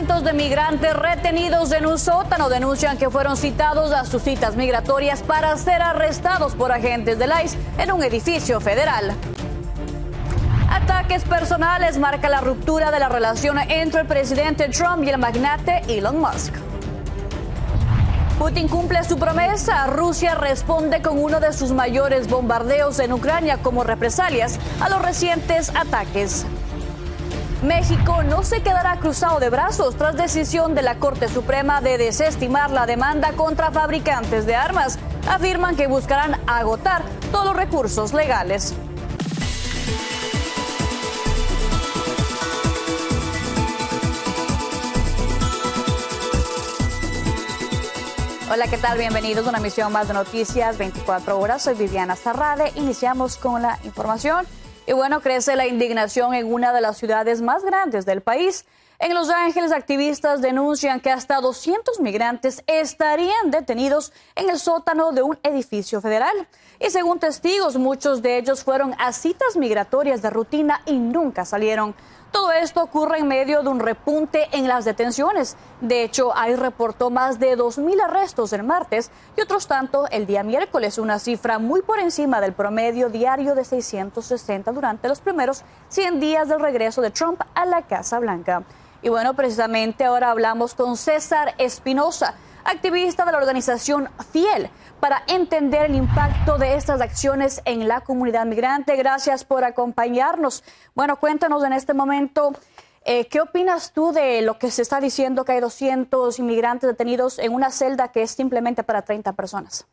Cientos de migrantes retenidos en un sótano denuncian que fueron citados a sus citas migratorias para ser arrestados por agentes del ICE en un edificio federal. Ataques personales marcan la ruptura de la relación entre el presidente Trump y el magnate Elon Musk. Putin cumple su promesa. Rusia responde con uno de sus mayores bombardeos en Ucrania como represalias a los recientes ataques. México no se quedará cruzado de brazos tras decisión de la Corte Suprema de desestimar la demanda contra fabricantes de armas. Afirman que buscarán agotar todos los recursos legales. Hola, ¿qué tal? Bienvenidos a una emisión más de Noticias 24 Horas. Soy Viviana Zarrade. Iniciamos con la información. Y bueno, crece la indignación en una de las ciudades más grandes del país. En Los Ángeles, activistas denuncian que hasta 200 migrantes estarían detenidos en el sótano de un edificio federal. Y según testigos, muchos de ellos fueron a citas migratorias de rutina y nunca salieron. Todo esto ocurre en medio de un repunte en las detenciones. De hecho, ICE reportó más de 2,000 arrestos el martes y otros tanto el día miércoles, una cifra muy por encima del promedio diario de 660 durante los primeros 100 días del regreso de Trump a la Casa Blanca. Y bueno, precisamente ahora hablamos con César Espinosa, activista de la organización Fiel, para entender el impacto de estas acciones en la comunidad migrante. Gracias por acompañarnos. Bueno, cuéntanos en este momento, ¿qué opinas tú de lo que se está diciendo que hay 200 inmigrantes detenidos en una celda que es simplemente para 30 personas?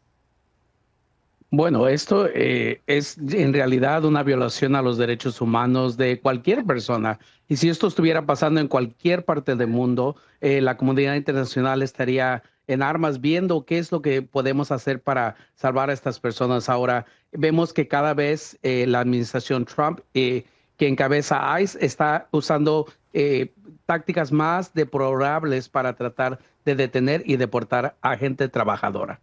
Bueno, esto es en realidad una violación a los derechos humanos de cualquier persona. Y si esto estuviera pasando en cualquier parte del mundo, la comunidad internacional estaría en armas viendo qué es lo que podemos hacer para salvar a estas personas. Ahora, vemos que cada vez la administración Trump, que encabeza ICE, está usando tácticas más deplorables para tratar de detener y deportar a gente trabajadora.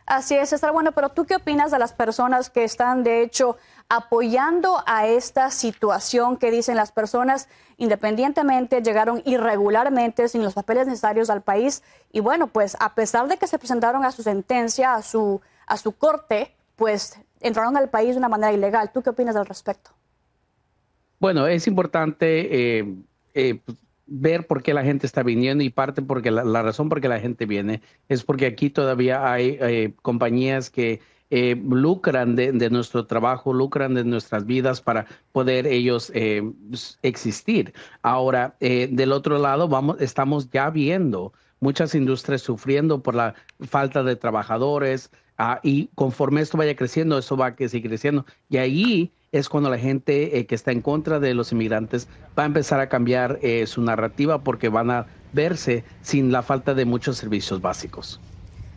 Así es, César. Bueno, pero ¿tú qué opinas de las personas que están, de hecho, apoyando a esta situación que dicen las personas independientemente llegaron irregularmente sin los papeles necesarios al país? Y bueno, pues a pesar de que se presentaron a su sentencia, a su corte, pues entraron al país de una manera ilegal. ¿Tú qué opinas al respecto? Bueno, es importante ver por qué la gente está viniendo y parte porque la razón por qué la gente viene es porque aquí todavía hay compañías que lucran de nuestro trabajo, lucran de nuestras vidas para poder ellos existir. Ahora, del otro lado, estamos ya viendo muchas industrias sufriendo por la falta de trabajadores, y conforme esto vaya creciendo, eso va a seguir creciendo. Y ahí es cuando la gente que está en contra de los inmigrantes va a empezar a cambiar su narrativa porque van a verse sin la falta de muchos servicios básicos.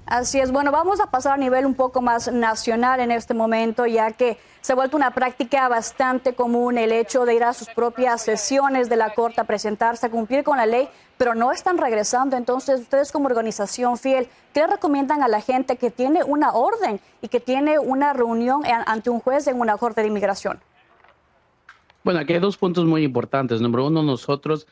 Así es. Bueno, vamos a pasar a nivel un poco más nacional en este momento, ya que se ha vuelto una práctica bastante común el hecho de ir a sus propias sesiones de la Corte a presentarse, a cumplir con la ley, pero no están regresando. Entonces, ustedes como organización Fiel, ¿qué le recomiendan a la gente que tiene una orden y que tiene una reunión ante un juez en una corte de inmigración? Bueno, aquí hay dos puntos muy importantes. Número uno, nosotros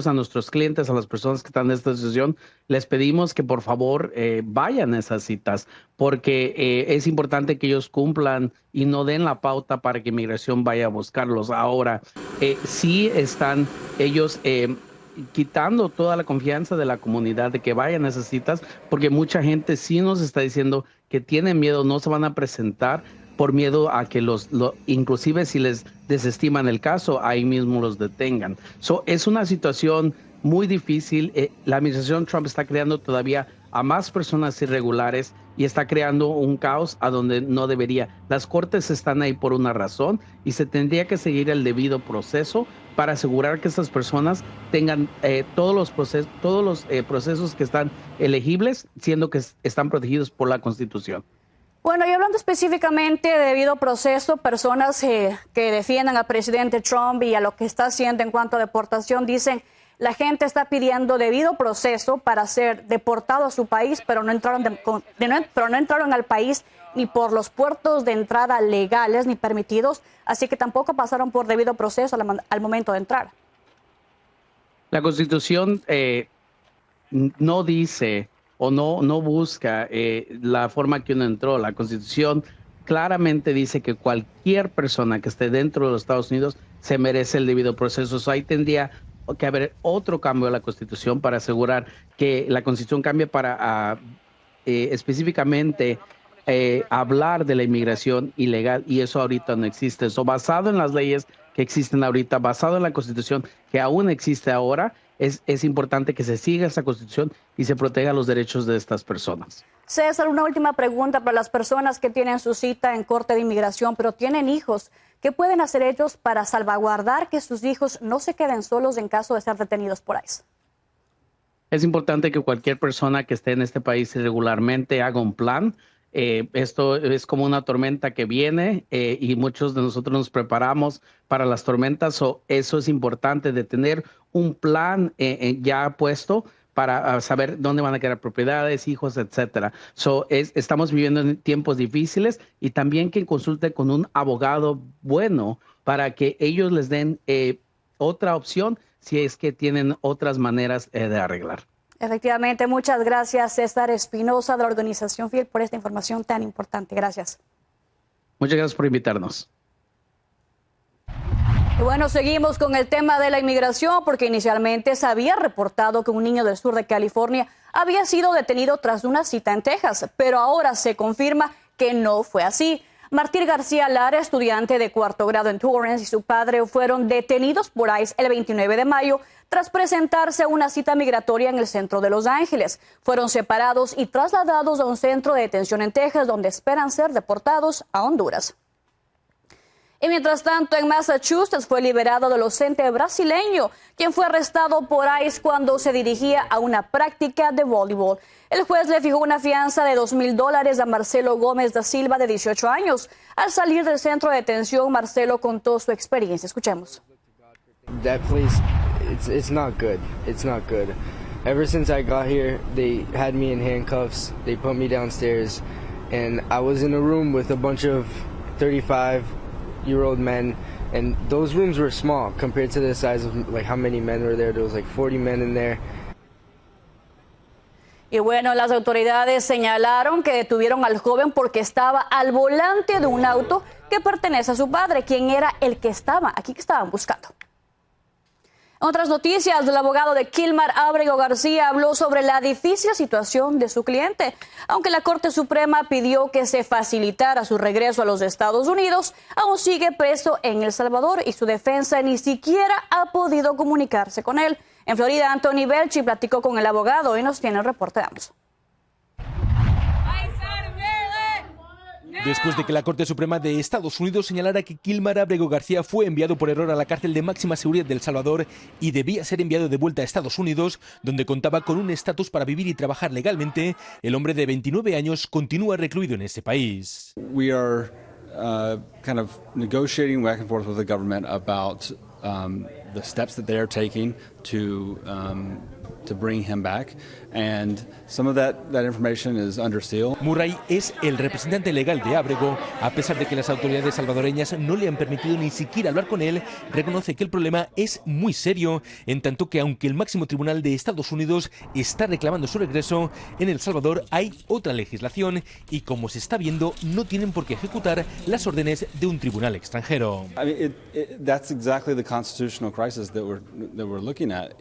a nuestros clientes, a las personas que están en esta sesión, les pedimos que por favor vayan a esas citas, porque es importante que ellos cumplan y no den la pauta para que inmigración vaya a buscarlos. Ahora, sí están ellos quitando toda la confianza de la comunidad de que vayan a esas citas, porque mucha gente sí nos está diciendo que tienen miedo, no se van a presentar por miedo a que inclusive si les desestiman el caso, ahí mismo los detengan. Es una situación muy difícil. La administración Trump está creando todavía a más personas irregulares y está creando un caos a donde no debería. Las cortes están ahí por una razón y se tendría que seguir el debido proceso para asegurar que estas personas tengan todos los procesos que están elegibles, siendo que están protegidos por la Constitución. Bueno, y hablando específicamente de debido proceso, personas que defiendan al presidente Trump y a lo que está haciendo en cuanto a deportación, dicen la gente está pidiendo debido proceso para ser deportado a su país, pero no entraron al país ni por los puertos de entrada legales ni permitidos, así que tampoco pasaron por debido proceso al momento de entrar. La Constitución no dice o no busca la forma que uno entró. La Constitución claramente dice que cualquier persona que esté dentro de los Estados Unidos se merece el debido proceso. Ahí tendría que haber otro cambio a la Constitución para asegurar que la Constitución cambie para específicamente hablar de la inmigración ilegal, y eso ahorita no existe. Eso basado en las leyes que existen ahorita, basado en la Constitución que aún existe ahora, es importante que se siga esa Constitución y se proteja los derechos de estas personas. César, una última pregunta para las personas que tienen su cita en Corte de Inmigración, pero tienen hijos. ¿Qué pueden hacer ellos para salvaguardar que sus hijos no se queden solos en caso de ser detenidos por ICE? Es importante que cualquier persona que esté en este país irregularmente haga un plan. Esto es como una tormenta que viene y muchos de nosotros nos preparamos para las tormentas. Eso es importante, de tener un plan ya puesto para saber dónde van a quedar propiedades, hijos, etcétera. Estamos viviendo en tiempos difíciles, y también que consulte con un abogado bueno para que ellos les den otra opción si es que tienen otras maneras de arreglar. Efectivamente, muchas gracias, César Espinosa, de la organización FIEL, por esta información tan importante. Gracias. Muchas gracias por invitarnos. Y bueno, seguimos con el tema de la inmigración, porque inicialmente se había reportado que un niño del sur de California había sido detenido tras una cita en Texas, pero ahora se confirma que no fue así. Martín García Lara, estudiante de cuarto grado en Torrance, y su padre fueron detenidos por ICE el 29 de mayo tras presentarse a una cita migratoria en el centro de Los Ángeles. Fueron separados y trasladados a un centro de detención en Texas, donde esperan ser deportados a Honduras. Y mientras tanto, en Massachusetts fue liberado el docente brasileño, quien fue arrestado por ICE cuando se dirigía a una práctica de voleibol. El juez le fijó una fianza de $2,000 a Marcelo Gómez da Silva, de 18 años. Al salir del centro de detención, Marcelo contó su experiencia. Escuchemos. That place, it's not good. It's not good. Ever since I got here, they had me in handcuffs. They put me downstairs, and I was in a room with a bunch of 35-year-old men, and those rooms were small compared to the size of like how many men were there. There was like 40 men in there. Y bueno, las autoridades señalaron que detuvieron al joven porque estaba al volante de un auto que pertenece a su padre, quien era el que estaban buscando. En otras noticias, el abogado de Kilmar Ábrego García habló sobre la difícil situación de su cliente. Aunque la Corte Suprema pidió que se facilitara su regreso a los Estados Unidos, aún sigue preso en El Salvador y su defensa ni siquiera ha podido comunicarse con él. En Florida, Anthony Belchi platicó con el abogado y nos tiene el reporte. Vamos. Después de que la Corte Suprema de Estados Unidos señalara que Kilmar Ábrego García fue enviado por error a la cárcel de máxima seguridad de El Salvador y debía ser enviado de vuelta a Estados Unidos, donde contaba con un estatus para vivir y trabajar legalmente, el hombre de 29 años continúa recluido en ese país. We are kind of negotiating back and forth with the government about the steps that they are taking to bring him back, and some of that information is under seal. Murray es el representante legal de Ábrego. A pesar de que las autoridades salvadoreñas no le han permitido ni siquiera hablar con él, reconoce que el problema es muy serio, en tanto que aunque el máximo tribunal de Estados Unidos está reclamando su regreso, en El Salvador hay otra legislación y, como se está viendo, no tienen por qué ejecutar las órdenes de un tribunal extranjero. I mean, that's exactly the constitutional crisis that we're looking at.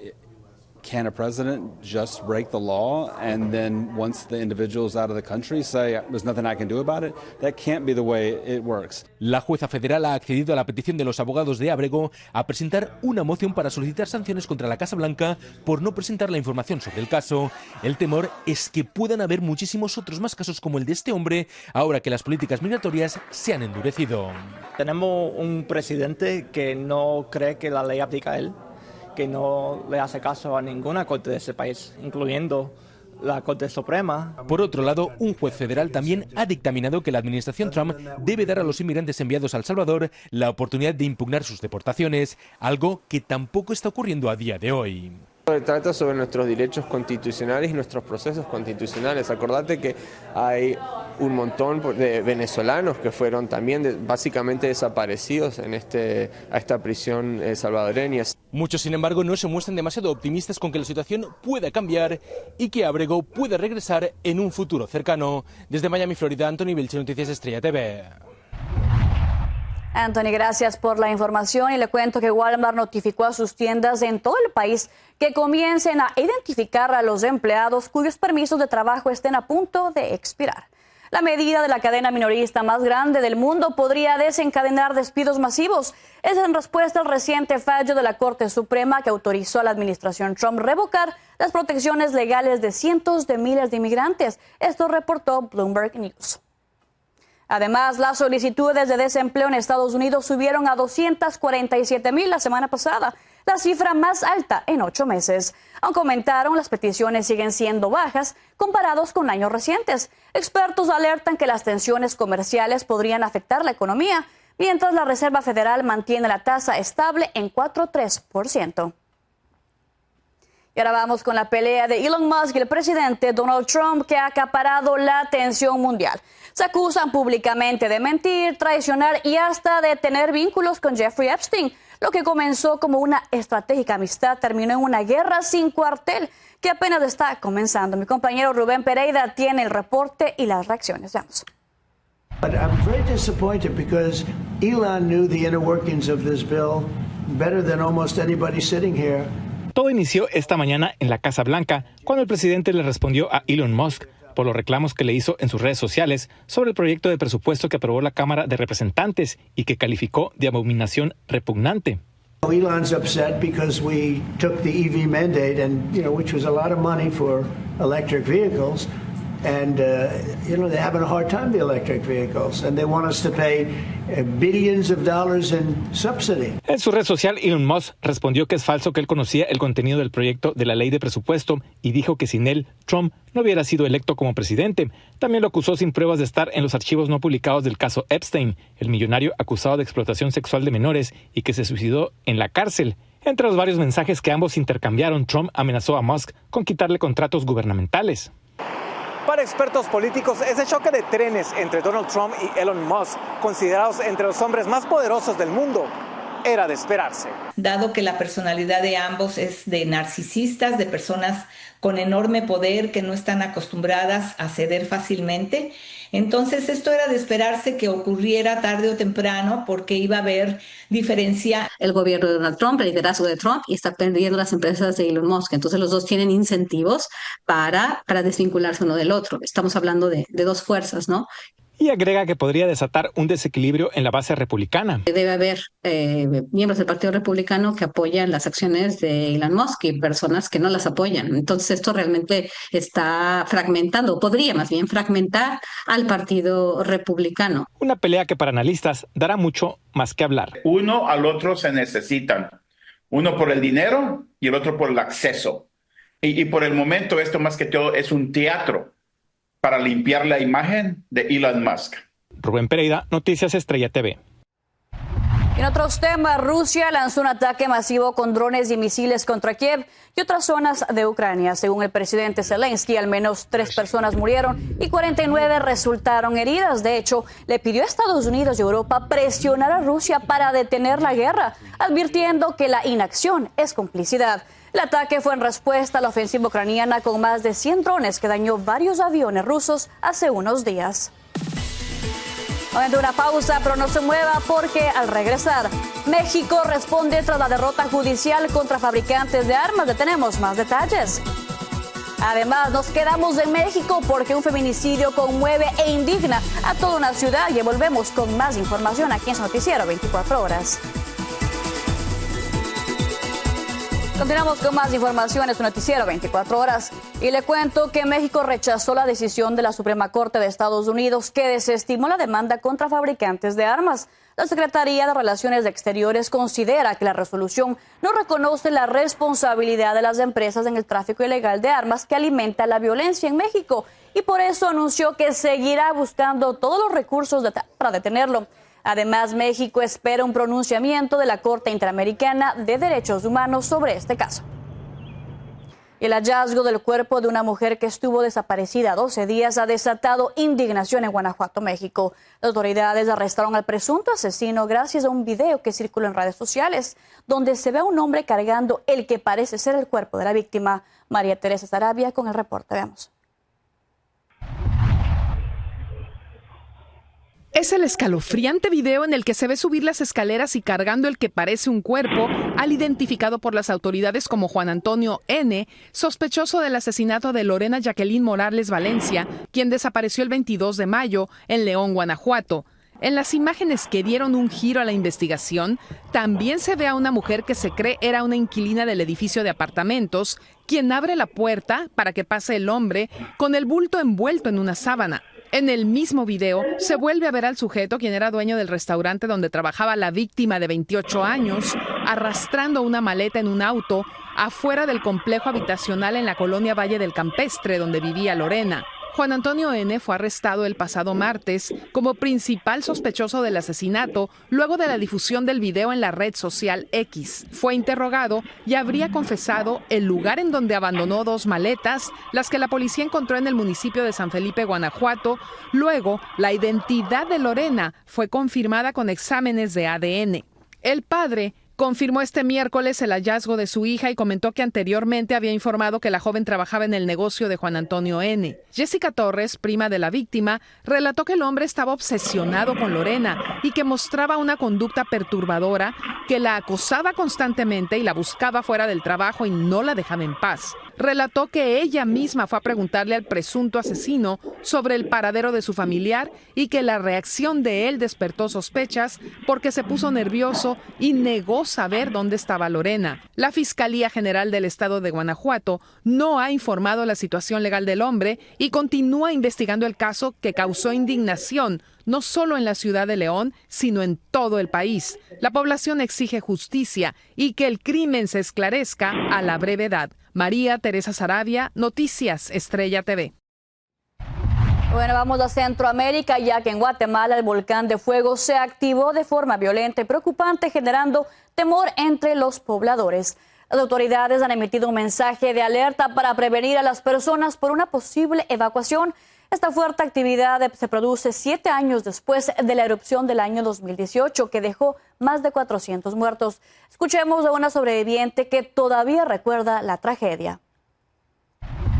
Can a president just break the law and then once the individual is out of the country say there's nothing I can do about it? That can't be the way it works. La jueza federal ha accedido a la petición de los abogados de Ábrego a presentar una moción para solicitar sanciones contra la Casa Blanca por no presentar la información sobre el caso. El temor es que puedan haber muchísimos otros más casos como el de este hombre, ahora que las políticas migratorias se han endurecido. Tenemos un presidente que no cree que la ley aplica a él, que no le hace caso a ninguna corte de ese país, incluyendo la Corte Suprema. Por otro lado, un juez federal también ha dictaminado que la administración Trump debe dar a los inmigrantes enviados a El Salvador la oportunidad de impugnar sus deportaciones, algo que tampoco está ocurriendo a día de hoy. Trata sobre nuestros derechos constitucionales y nuestros procesos constitucionales. Acordate que hay un montón de venezolanos que fueron también básicamente desaparecidos a esta prisión salvadoreña. Muchos, sin embargo, no se muestran demasiado optimistas con que la situación pueda cambiar y que Ábrego pueda regresar en un futuro cercano. Desde Miami, Florida, Anthony Vilche, Noticias Estrella TV. Anthony, gracias por la información y le cuento que Walmart notificó a sus tiendas en todo el país que comiencen a identificar a los empleados cuyos permisos de trabajo estén a punto de expirar. La medida de la cadena minorista más grande del mundo podría desencadenar despidos masivos. Es en respuesta al reciente fallo de la Corte Suprema que autorizó a la administración Trump revocar las protecciones legales de cientos de miles de inmigrantes. Esto reportó Bloomberg News. Además, las solicitudes de desempleo en Estados Unidos subieron a 247,000 la semana pasada, la cifra más alta en 8 meses. Aunque aumentaron, las peticiones siguen siendo bajas comparados con años recientes. Expertos alertan que las tensiones comerciales podrían afectar la economía, mientras la Reserva Federal mantiene la tasa estable en 4,3%. Y ahora vamos con la pelea de Elon Musk y el presidente Donald Trump, que ha acaparado la atención mundial. Se acusan públicamente de mentir, traicionar y hasta de tener vínculos con Jeffrey Epstein. Lo que comenzó como una estratégica amistad terminó en una guerra sin cuartel que apenas está comenzando. Mi compañero Rubén Pereira tiene el reporte y las reacciones. Veamos. But I'm very disappointed because Elon knew the inner workings of this bill better than almost anybody sitting here. Todo inició esta mañana en la Casa Blanca, cuando el presidente le respondió a Elon Musk por los reclamos que le hizo en sus redes sociales sobre el proyecto de presupuesto que aprobó la Cámara de Representantes y que calificó de abominación repugnante. Elon's upset because we took the EV mandate and, which was a lot of money for electric vehicles. And, they're having a hard time, the electric vehicles, and they want us to pay billions of dollars in subsidy. En su red social, Elon Musk respondió que es falso que él conocía el contenido del proyecto de la ley de presupuesto y dijo que sin él, Trump no hubiera sido electo como presidente. También lo acusó sin pruebas de estar en los archivos no publicados del caso Epstein, el millonario acusado de explotación sexual de menores y que se suicidó en la cárcel. Entre los varios mensajes que ambos intercambiaron, Trump amenazó a Musk con quitarle contratos gubernamentales. Para expertos políticos, ese choque de trenes entre Donald Trump y Elon Musk, considerados entre los hombres más poderosos del mundo, era de esperarse. Dado que la personalidad de ambos es de narcisistas, de personas con enorme poder que no están acostumbradas a ceder fácilmente, entonces esto era de esperarse que ocurriera tarde o temprano porque iba a haber diferencia. El gobierno de Donald Trump, el liderazgo de Trump, y está perdiendo las empresas de Elon Musk. Entonces los dos tienen incentivos para desvincularse uno del otro. Estamos hablando de dos fuerzas, ¿no? Y agrega que podría desatar un desequilibrio en la base republicana. Debe haber miembros del Partido Republicano que apoyan las acciones de Elon Musk y personas que no las apoyan. Entonces esto realmente está fragmentando, podría más bien fragmentar al Partido Republicano. Una pelea que para analistas dará mucho más que hablar. Uno al otro se necesitan. Uno por el dinero y el otro por el acceso. Y por el momento esto más que todo es un teatro para limpiar la imagen de Elon Musk. Rubén Pereira, Noticias Estrella TV. En otros temas, Rusia lanzó un ataque masivo con drones y misiles contra Kiev y otras zonas de Ucrania. Según el presidente Zelensky, al menos 3 personas murieron y 49 resultaron heridas. De hecho, le pidió a Estados Unidos y Europa presionar a Rusia para detener la guerra, advirtiendo que la inacción es complicidad. El ataque fue en respuesta a la ofensiva ucraniana con más de 100 drones que dañó varios aviones rusos hace unos días. Momento de una pausa, pero no se mueva porque al regresar, México responde tras la derrota judicial contra fabricantes de armas. Le tenemos más detalles. Además, nos quedamos en México porque un feminicidio conmueve e indigna a toda una ciudad y volvemos con más información aquí en su noticiero 24 horas. Continuamos con más información en su noticiero 24 horas y le cuento que México rechazó la decisión de la Suprema Corte de Estados Unidos que desestimó la demanda contra fabricantes de armas. La Secretaría de Relaciones Exteriores considera que la resolución no reconoce la responsabilidad de las empresas en el tráfico ilegal de armas que alimenta la violencia en México y por eso anunció que seguirá buscando todos los recursos para detenerlo. Además, México espera un pronunciamiento de la Corte Interamericana de Derechos Humanos sobre este caso. Y el hallazgo del cuerpo de una mujer que estuvo desaparecida 12 días ha desatado indignación en Guanajuato, México. Las autoridades arrestaron al presunto asesino gracias a un video que circuló en redes sociales, donde se ve a un hombre cargando el que parece ser el cuerpo de la víctima. María Teresa Sarabia con el reporte. Veamos. Es el escalofriante video en el que se ve subir las escaleras y cargando el que parece un cuerpo al identificado por las autoridades como Juan Antonio N., sospechoso del asesinato de Lorena Jacqueline Morales Valencia, quien desapareció el 22 de mayo en León, Guanajuato. En las imágenes que dieron un giro a la investigación, también se ve a una mujer que se cree era una inquilina del edificio de apartamentos, quien abre la puerta para que pase el hombre con el bulto envuelto en una sábana. En el mismo video se vuelve a ver al sujeto, quien era dueño del restaurante donde trabajaba la víctima de 28 años, arrastrando una maleta en un auto afuera del complejo habitacional en la colonia Valle del Campestre, donde vivía Lorena. Juan Antonio N. fue arrestado el pasado martes como principal sospechoso del asesinato luego de la difusión del video en la red social X. Fue interrogado y habría confesado el lugar en donde abandonó 2 maletas, las que la policía encontró en el municipio de San Felipe, Guanajuato. Luego, la identidad de Lorena fue confirmada con exámenes de ADN. El padre confirmó este miércoles el hallazgo de su hija y comentó que anteriormente había informado que la joven trabajaba en el negocio de Juan Antonio N. Jessica Torres, prima de la víctima, relató que el hombre estaba obsesionado con Lorena y que mostraba una conducta perturbadora, que la acosaba constantemente y la buscaba fuera del trabajo y no la dejaba en paz. Relató que ella misma fue a preguntarle al presunto asesino sobre el paradero de su familiar y que la reacción de él despertó sospechas porque se puso nervioso y negó saber dónde estaba Lorena. La Fiscalía General del Estado de Guanajuato no ha informado la situación legal del hombre y continúa investigando el caso, que causó indignación no solo en la ciudad de León, sino en todo el país. La población exige justicia y que el crimen se esclarezca a la brevedad. María Teresa Sarabia, Noticias Estrella TV. Bueno, vamos a Centroamérica, ya que en Guatemala el volcán de fuego se activó de forma violenta y preocupante, generando temor entre los pobladores. Las autoridades han emitido un mensaje de alerta para prevenir a las personas por una posible evacuación. Esta fuerte actividad se produce 7 años después de la erupción del año 2018, que dejó más de 400 muertos. Escuchemos a una sobreviviente que todavía recuerda la tragedia.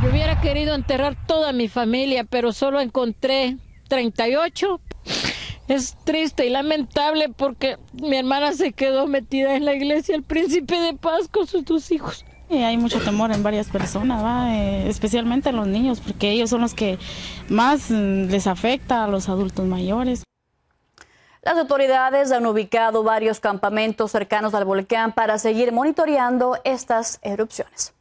Yo hubiera querido enterrar toda mi familia, pero solo encontré 38. Es triste y lamentable porque mi hermana se quedó metida en la iglesia El Príncipe de Paz con sus 2 hijos. Hay mucho temor en varias personas, especialmente en los niños, porque ellos son los que más les afecta a los adultos mayores. Las autoridades han ubicado varios campamentos cercanos al volcán para seguir monitoreando estas erupciones.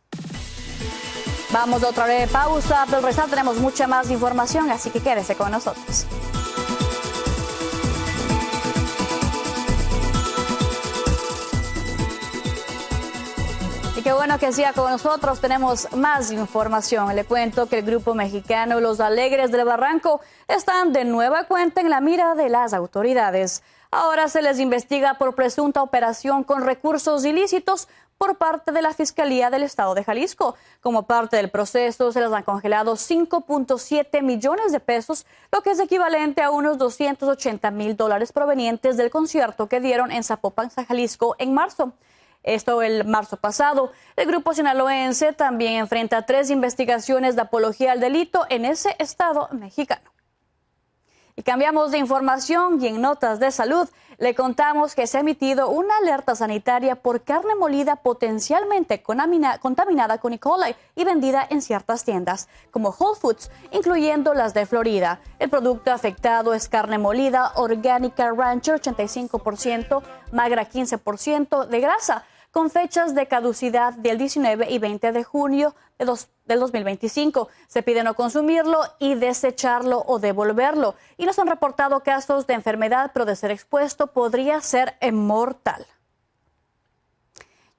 Vamos a otra breve pausa, pero al regresar tenemos mucha más información, así que quédese con nosotros. Qué bueno que siga con nosotros, tenemos más información. Le cuento que el grupo mexicano Los Alegres del Barranco están de nueva cuenta en la mira de las autoridades. Ahora se les investiga por presunta operación con recursos ilícitos por parte de la Fiscalía del Estado de Jalisco. Como parte del proceso se les han congelado 5.7 millones de pesos, lo que es equivalente a unos $280,000 provenientes del concierto que dieron en Zapopan, Jalisco en marzo. Esto el marzo pasado. El grupo sinaloense también enfrenta 3 investigaciones de apología al delito en ese estado mexicano. Y cambiamos de información y en notas de salud le contamos que se ha emitido una alerta sanitaria por carne molida potencialmente contaminada con E. coli y vendida en ciertas tiendas, como Whole Foods, incluyendo las de Florida. El producto afectado es carne molida orgánica Rancher 85%, magra 15% de grasa, con fechas de caducidad del 19 y 20 de junio del 2025. Se pide no consumirlo y desecharlo o devolverlo. Y nos han reportado casos de enfermedad, pero de ser expuesto podría ser mortal.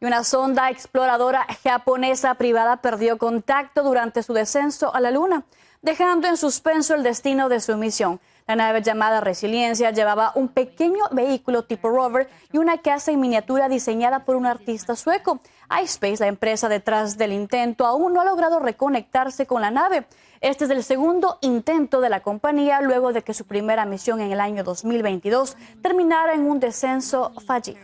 Y una sonda exploradora japonesa privada perdió contacto durante su descenso a la Luna, dejando en suspenso el destino de su misión. La nave llamada Resiliencia llevaba un pequeño vehículo tipo rover y una casa en miniatura diseñada por un artista sueco. iSpace, la empresa detrás del intento, aún no ha logrado reconectarse con la nave. Este es el segundo intento de la compañía luego de que su primera misión en el año 2022 terminara en un descenso fallido.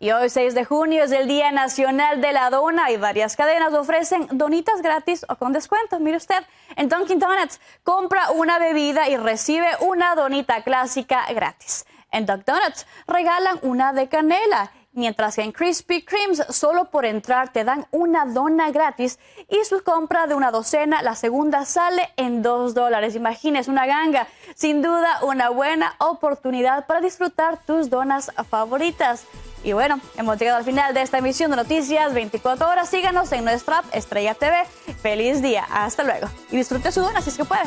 Y hoy, 6 de junio, es el Día Nacional de la Dona y varias cadenas ofrecen donitas gratis o con descuento. Mire usted, en Dunkin' Donuts compra una bebida y recibe una donita clásica gratis. En Duck Donuts regalan una de canela, mientras que en Krispy Kremes solo por entrar te dan una dona gratis y su compra de una docena, la segunda sale en $2. Imagínese una ganga. Sin duda, una buena oportunidad para disfrutar tus donas favoritas. Y bueno, hemos llegado al final de esta emisión de Noticias 24 horas. Síganos en nuestra app Estrella TV. Feliz día. Hasta luego. Y disfrute su dona si es que puede.